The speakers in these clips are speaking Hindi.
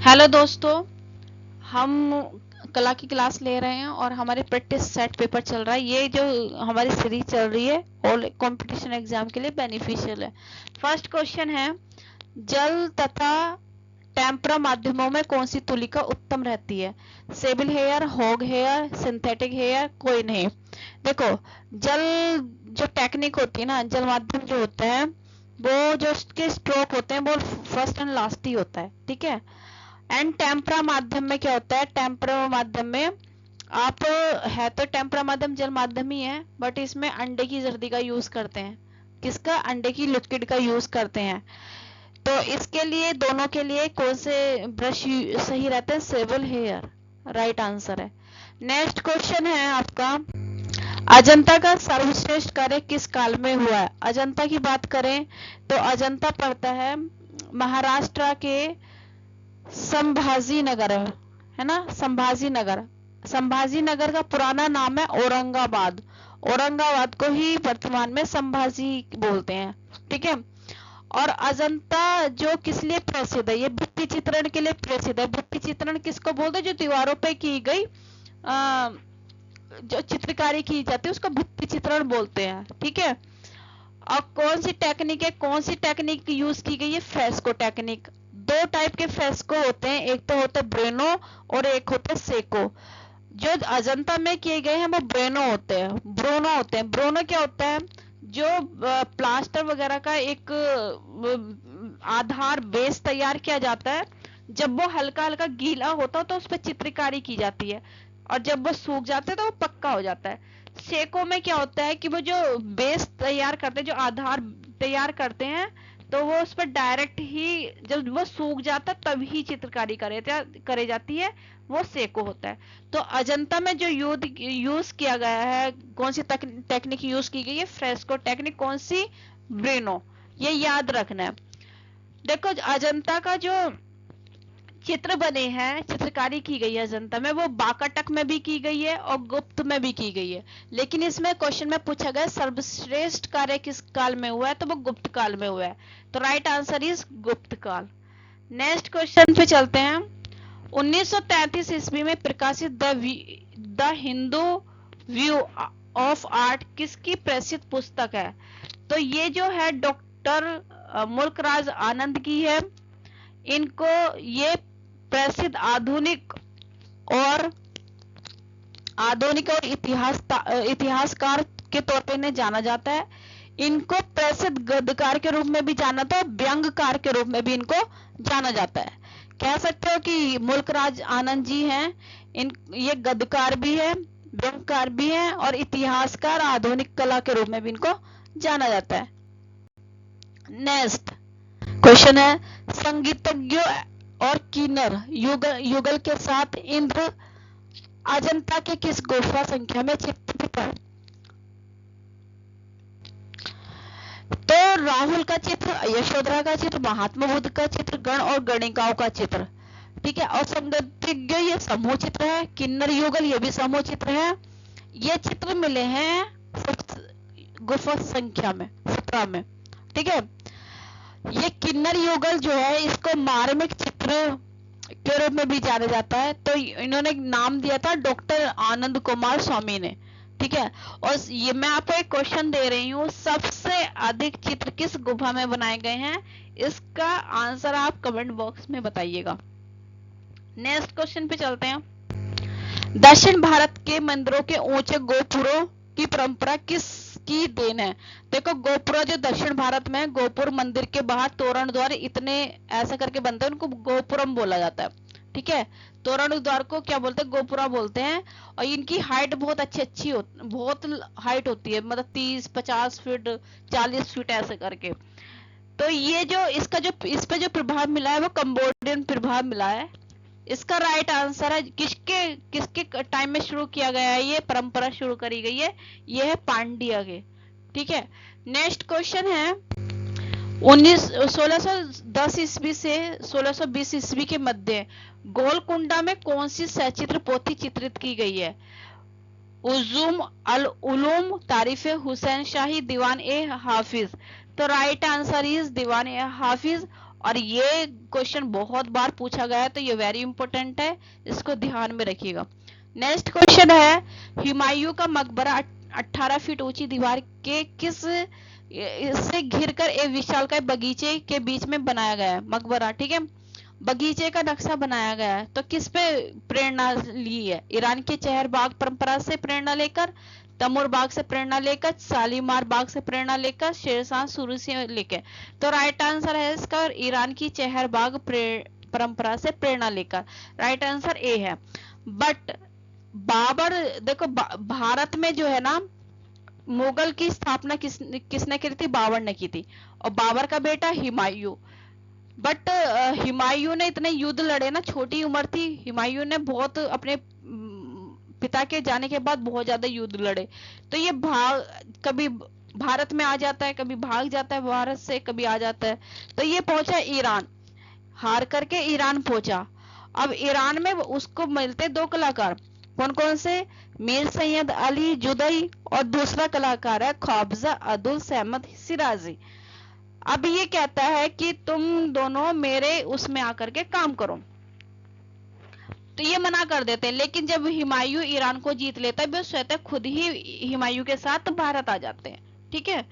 हेलो दोस्तों, हम कला की क्लास ले रहे हैं और हमारे प्रैक्टिस सेट पेपर चल रहा है। ये जो हमारी सीरीज चल रही है ऑल कंपटीशन एग्जाम के लिए बेनिफिशियल है। फर्स्ट क्वेश्चन है, जल तथा टेम्परा माध्यमों में कौन सी तुलिका उत्तम रहती है? Sable hair, hog hair, synthetic hair, कोई नहीं। देखो, जल जो टेक्निक होती है ना, जल माध्यम जो होता है वो जो उसके स्ट्रोक होते हैं वो फर्स्ट एंड लास्ट ही होता है, ठीक है। एंड टेम्परा माध्यम में क्या होता है? टेम्परा माध्यम में आप है तो टेम्परा माध्यम जल माध्यम ही है, बट इसमें अंडे की जर्दी का यूज करते हैं। किसका? अंडे की लिक्विड का यूज करते हैं। तो इसके लिए दोनों के लिए कौन से ब्रश सही रहते हैं? सेबल हेयर राइट आंसर है। नेक्स्ट क्वेश्चन है आपका, अजंता का सर्वश्रेष्ठ कार्य किस काल में हुआ है? अजंता की बात करें तो अजंता पड़ता है महाराष्ट्र के संभाजी नगर, है ना, संभाजी नगर। संभाजी नगर का पुराना नाम है औरंगाबाद। औरंगाबाद को ही वर्तमान में संभाजी बोलते हैं, ठीक है। और अजंता जो किस लिए प्रसिद्ध है? ये भित्ति चित्रण के लिए प्रसिद्ध है। भित्ति चित्रण किसको बोलते हैं? जो दीवारों पे की गई जो चित्रकारी की जाती है उसको भित्ति चित्रण बोलते हैं, ठीक है। और कौन सी टेक्निक है? कौन सी टेक्निक यूज की गई है? Fresco technique. दो टाइप के फ्रेस्को होते हैं, एक तो होता है ब्रेनो और एक होता है सेको। जो अजंता में किए गए हैं वो ब्रेनो होते हैं, ब्रोनो होते हैं। ब्रोनो क्या होता है? जो प्लास्टर वगैरह का एक आधार बेस तैयार किया जाता है। जब वो हल्का हल्का गीला होता है तो उस पर चित्रकारी की जाती है, और जब वो सूख जाता है तो वो पक्का हो जाता है। सेको में क्या होता है कि वो जो बेस तैयार करते हैं, जो आधार तैयार करते हैं, तो वो उस पर डायरेक्ट ही जब वो सूख जाता है तभी चित्रकारी करे जाती है, वो सेको होता है। तो अजंता में जो यूज किया गया है, कौन सी टेक्निक यूज की गई है? Fresco technique. कौन सी? ब्रेनो। ये याद रखना है। देखो, अजंता का जो चित्र बने हैं, चित्रकारी की गई है अजंता में, वो बाकाटक में भी की गई है और गुप्त में भी की गई है। लेकिन इसमें क्वेश्चन में पूछा गया सर्वश्रेष्ठ कार्य किस काल में हुआ है, तो वो गुप्त काल में हुआ है। तो राइट आंसर इज गुप्त काल। नेक्स्ट क्वेश्चन पे चलते हैं। 1933 ईस्वी में प्रकाशित the Hindu view of art किसकी प्रसिद्ध पुस्तक है? तो ये जो है डॉक्टर मुल्कराज आनंद की है। इनको ये प्रसिद्ध और इतिहासकार के तौर पे इन्हें जाना जाता है। इनको प्रसिद्ध गद्यकार के रूप में भी जाना जाता है, व्यंग्यकार के रूप में भी इनको जाना जाता है। कह सकते हो कि मुल्कराज आनंद जी हैं, ये गद्यकार भी है, व्यंग्यकार भी है, और इतिहासकार आधुनिक कला के रूप में भी इनको जाना जाता है। नेक्स्ट क्वेश्चन है, संगीतज्ञों और किन्नर युगल के साथ इंद्र अजंता के किस गुफा संख्या में चित्रित है? तो राहुल का चित्र, यशोधरा का चित्र, महात्मा बुद्ध का चित्र, गण और गणिकाओं का चित्र, ठीक है। और संगीतज्ञ ये समूह चित्र है, किन्नर युगल ये भी समूह चित्र है। ये चित्र मिले हैं गुफा संख्या में 17 में, ठीक है। ये किन्नर युगल जो है इसको मार्मिक चित्र के रूप में भी जाना जाता है। तो इन्होंने नाम दिया था डॉक्टर आनंद कुमार स्वामी ने, ठीक है। और ये मैं आपको एक क्वेश्चन दे रही हूँ, सबसे अधिक चित्र किस गुफा में बनाए गए हैं? इसका आंसर आप कमेंट बॉक्स में बताइएगा। नेक्स्ट क्वेश्चन पे चलते हैं। दक्षिण भारत के मंदिरों के ऊंचे गोपुरों की परंपरा किसकी देन है? देखो, गोपुरा जो दक्षिण भारत में गोपुर मंदिर के बाहर तोरण द्वार इतने ऐसा करके बनते हैं, उनको गोपुरम बोला जाता है, ठीक है। तोरण द्वार को क्या बोलते हैं? गोपुरा बोलते हैं। और इनकी हाइट बहुत अच्छी बहुत हाइट होती है, मतलब 30-50 फीट 40 फीट ऐसे करके। तो ये जो इसका जो इस पे जो प्रभाव मिला है वो कंबोडियन प्रभाव मिला है। इसका राइट आंसर है, किसके किसके टाइम में शुरू किया गया है? ये परंपरा शुरू करी गई है, ये है पांड्या के, ठीक है। नेक्स्ट क्वेश्चन है, 1610 ईस्वी से 1620 ईस्वी के मध्य गोलकुंडा में कौन सी सचित्र पोथी चित्रित की गई है? उजुम अल उलूम, तारीफ हुसैन शाही, दीवान ए हाफिज। तो राइट आंसर इज दीवान ए हाफिज। और ये क्वेश्चन बहुत बार पूछा गया है, तो ये वेरी इंपॉर्टेंट है, इसको ध्यान में रखिएगा। नेक्स्ट क्वेश्चन है, हुमायूं का मकबरा 18 फीट ऊंची दीवार के किस इससे घिरकर एक विशालकाय बगीचे के बीच में बनाया गया है मकबरा, ठीक है। बगीचे का नक्शा बनाया गया है, तो किस पे प्रेरणा ली है? ईरान के चेहर बाग परंपरा से प्रेरणा लेकर, तैमूर बाग से प्रेरणा लेकर, शालीमार बाग से प्रेरणा लेकर, शेरशाह सूरी से लेकर। तो राइट आंसर है इसका ईरान की चेहर बाग परंपरा से प्रेरणा लेकर। राइट आंसर ए है। बट बाबर देखो, भारत में जो है ना, मुगल की स्थापना किसने की थी? बाबर ने की थी, और बाबर का बेटा हुमायूं। बट हुमायूं ने इतने युद्ध लड़े ना, छोटी उम्र थी, हुमायूं ने बहुत अपने पिता के जाने के बाद बहुत ज्यादा युद्ध लड़े। तो ये कभी भारत में आ जाता है, कभी भाग जाता है भारत से, कभी आ जाता है। तो ये पहुंचा ईरान, हार करके ईरान पहुंचा। अब ईरान में उसको मिलते दो कलाकार, कौन कौन से? मीर सैयद अली जुदई, और दूसरा कलाकार है ख्वाजा अब्दुल सहमद शिराजी। अब ये कहता है कि तुम दोनों मेरे उसमें आकर के काम करो, तो ये मना कर देते हैं। लेकिन जब हुमायूं ईरान को जीत लेता है, वो स्वतः खुद ही हुमायूं के साथ भारत आ जाते हैं, ठीक है।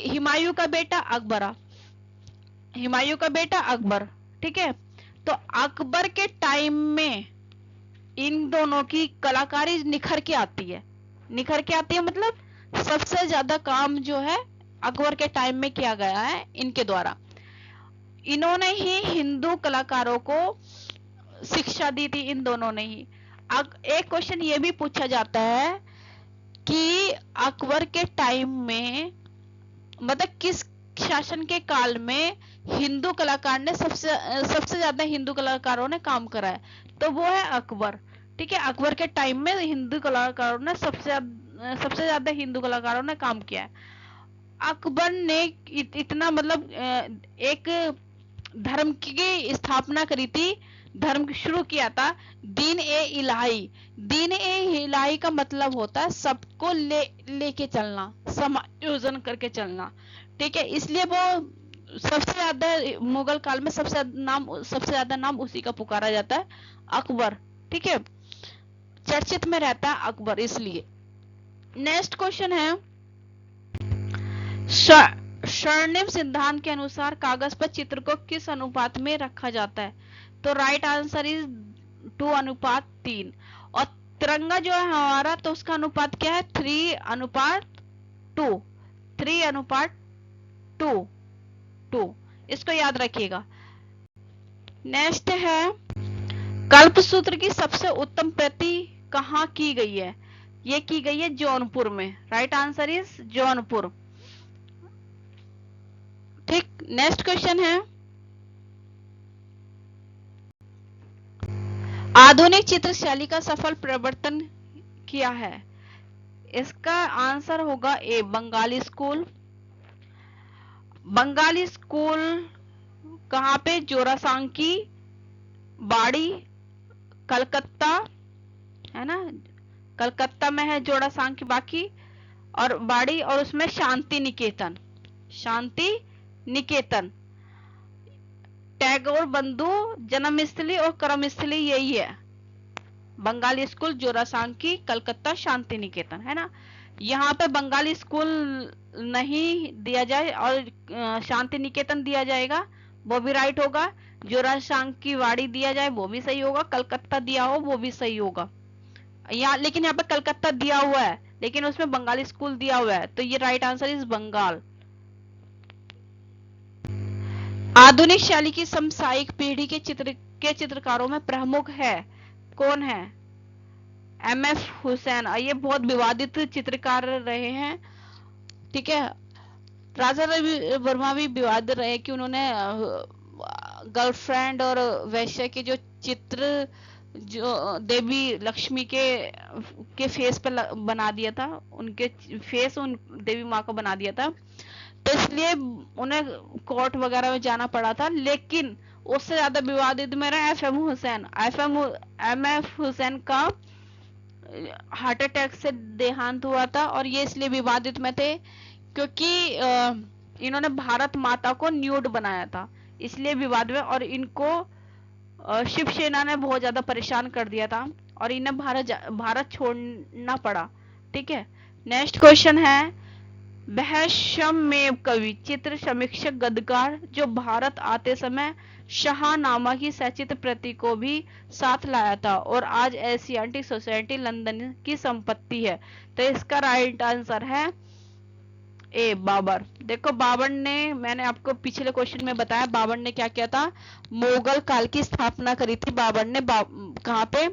हुमायूं का बेटा अकबर, हुमायूं का बेटा अकबर, ठीक है। तो अकबर के टाइम में इन दोनों की कलाकारी निखर के आती है, निखर के आती है मतलब सबसे ज्यादा काम जो है अकबर के टाइम में किया गया है इनके द्वारा। इन्होंने ही हिंदू कलाकारों को शिक्षा दी थी, इन दोनों ने ही। एक क्वेश्चन ये भी पूछा जाता है कि अकबर के टाइम में, मतलब किस शासन के काल में हिंदू कलाकार ने सबसे ज्यादा हिंदू कलाकारों ने काम करा है? तो वो है अकबर, ठीक है। अकबर के टाइम में हिंदू कलाकारों ने सबसे ज्यादा हिंदू कलाकारों ने काम किया है। अकबर ने इतना मतलब एक धर्म की स्थापना करी थी, धर्म शुरू किया था, दीन ए इलाही। दीन ए इलाही का मतलब होता है सबको लेके चलना, समायोजन करके चलना, ठीक है। इसलिए वो सबसे ज्यादा मुगल काल में सबसे ज्यादा नाम उसी का पुकारा जाता है, अकबर, ठीक है। चर्चित में रहता है अकबर, इसलिए। नेक्स्ट क्वेश्चन है, स्वर्णिम सिद्धांत के अनुसार कागज पर चित्र को किस अनुपात में रखा जाता है? तो राइट आंसर इज 2:3। और तिरंगा जो है हमारा, तो उसका अनुपात क्या है? 3:2, 3:2। इसको याद रखिएगा। नेक्स्ट है, कल्पसूत्र की सबसे उत्तम प्रति कहाँ की गई है? ये की गई है जौनपुर में। राइट आंसर इज जौनपुर, ठीक। नेक्स्ट क्वेश्चन है, आधुनिक चित्र शैली का सफल प्रवर्तन किया है? इसका आंसर होगा ए, बंगाली स्कूल। बंगाली स्कूल कहाँ पे? जोरासांकी, बाड़ी, कलकत्ता, है ना, कलकत्ता में है जोरासांकी, बाकी और बाड़ी, और उसमें शांति निकेतन, शांति निकेतन। टैगोर बंधु जन्मस्थली और कर्मस्थली यही है, बंगाली स्कूल, जोरासांकी, कलकत्ता, शांति निकेतन, है ना। यहाँ पे बंगाली स्कूल नहीं दिया जाए और शांति निकेतन दिया जाएगा, वो भी राइट होगा। जोरासांकी वाड़ी दिया जाए, वो भी सही होगा। कलकत्ता दिया हो, वो भी सही होगा। यहाँ लेकिन यहाँ पे कलकत्ता दिया हुआ है, लेकिन उसमें बंगाली स्कूल दिया हुआ है, तो ये राइट आंसर इज बंगाल। आधुनिक शैली की समसामयिक पीढ़ी के चित्रकारों में प्रमुख है, कौन है? एमएफ हुसैन। ये बहुत विवादित चित्रकार रहे हैं, ठीक है। राजा रवि वर्मा भी विवादित रहे कि उन्होंने गर्लफ्रेंड और वैश्य के जो चित्र जो देवी लक्ष्मी के फेस पर बना दिया था, उनके फेस उन देवी माँ को बना दिया था, तो इसलिए उन्हें कोर्ट वगैरह में जाना पड़ा था। लेकिन उससे ज्यादा विवादित मेरा एफएम हुसैन, एमएफ हुसैन का हार्ट अटैक से देहांत हुआ था, और ये इसलिए विवादित में थे क्योंकि इन्होंने भारत माता को न्यूड बनाया था। इसलिए विवाद में, और इनको शिवसेना ने बहुत ज्यादा परेशान कर दिया था और इन्हें भारत छोड़ना पड़ा। ठीक है, नेक्स्ट क्वेश्चन है, वह क्षमेव कवि, चित्र समीक्षक, गद्यकार जो भारत आते समय शाहनामा की सचित्र प्रति को भी साथ लाया था और आज एशियाटिक सोसाइटी लंदन की संपत्ति है। तो इसका राइट आंसर है ए, बाबर। देखो बाबर ने, मैंने आपको पिछले क्वेश्चन में बताया बाबर ने क्या किया था, मुगल काल की स्थापना करी थी बाबर ने। कहाँ पे,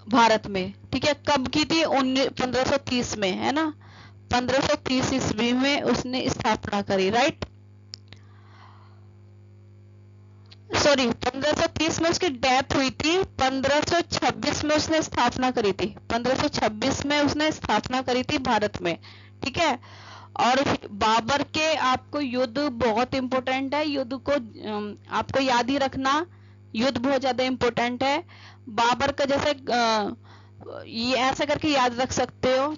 भारत में। ठीक है, कब की थी, 1530 में, है ना, 1530 ईस्वी में उसने स्थापना करी, राइट, सॉरी 1530 में उसकी डेथ हुई थी, 1526 में उसने स्थापना करी थी, 1526 में उसने स्थापना करी थी भारत में। ठीक है, और बाबर के आपको युद्ध बहुत इंपॉर्टेंट है, युद्ध को आपको याद ही रखना, युद्ध बहुत ज्यादा इंपॉर्टेंट है। बाबर का जैसे ये ऐसा करके याद रख सकते हो,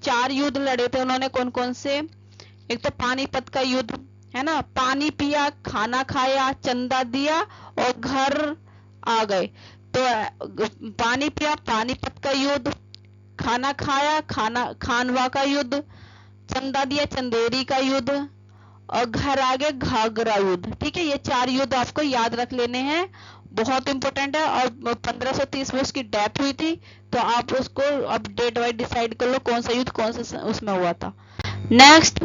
4 युद्ध लड़े थे उन्होंने, कौन कौन से, एक तो पानीपत का युद्ध, है ना, पानी पिया, खाना खाया, चंदा दिया और घर आ गए। तो पानी पिया, पानीपत का युद्ध, खाना खाया, खानवा का युद्ध, चंदा दिया, चंदेरी का युद्ध, और घर आ गए, घाघरा युद्ध। ठीक है, ये 4 युद्ध आपको याद रख लेने हैं, बहुत इंपॉर्टेंट है। और 1530 में उसकी डेथ हुई थी, तो आप उसको अब डेट वाइज डिसाइड कर लो कौन सा युद्ध कौन सा उसमें हुआ था। नेक्स्ट,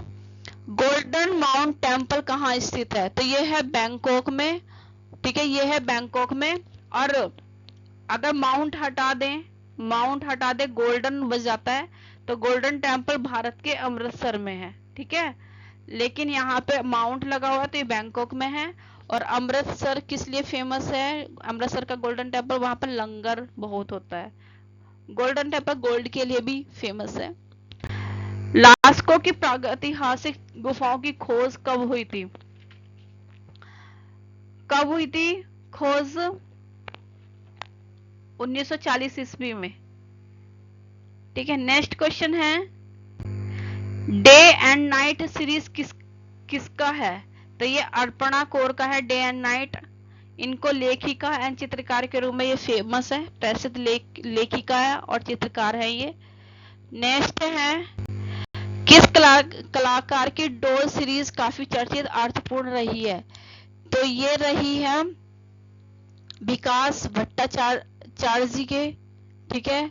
गोल्डन माउंट टेम्पल कहाँ स्थित है, तो ये है बैंकॉक में। ठीक है, ये है बैंकॉक में, और अगर माउंट हटा दें गोल्डन बच जाता है, तो गोल्डन टेम्पल भारत के अमृतसर में है। ठीक है, लेकिन यहाँ पे माउंट लगा हुआ तो ये बैंकॉक में है। और अमृतसर किस लिए फेमस है, अमृतसर का गोल्डन टेम्पल, वहां पर लंगर बहुत होता है। गोल्डन टेम्पल गोल्ड के लिए भी फेमस है। लास्को की प्रागैतिहासिक गुफाओं की खोज कब हुई थी, खोज 1940 ईस्वी में। ठीक है, नेक्स्ट क्वेश्चन है, डे एंड नाइट सीरीज किसका है, तो ये अर्पणा कौर का है, डे एंड नाइट। इनको लेखिका एंड चित्रकार के रूप में ये फेमस है, प्रसिद्ध लेखिका है और चित्रकार है ये। नेक्स्ट है, किस कलाकार की डोल सीरीज काफी चर्चित अर्थपूर्ण रही है, तो ये रही है विकास भट्टाचार्य जी के। ठीक है,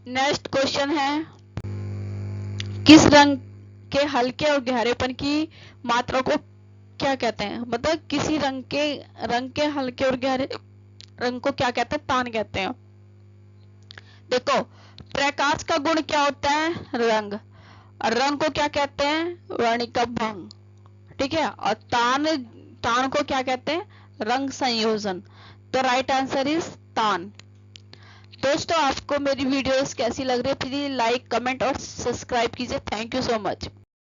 नेक्स्ट क्वेश्चन है, किस रंग के हल्के और गहरेपन की मात्रा को क्या कहते हैं, मतलब किसी रंग के हल्के और गहरे रंग को क्या कहते हैं, तान कहते हैं। देखो, प्रकाश का गुण क्या होता है, रंग, और रंग को क्या कहते हैं, वर्णिका भंग। ठीक है, और तान को क्या कहते हैं, रंग संयोजन। तो राइट आंसर इज तान। दोस्तों, आपको मेरी वीडियोस कैसी लग रही है, प्लीज लाइक, कमेंट और सब्सक्राइब कीजिए। Thank you so much.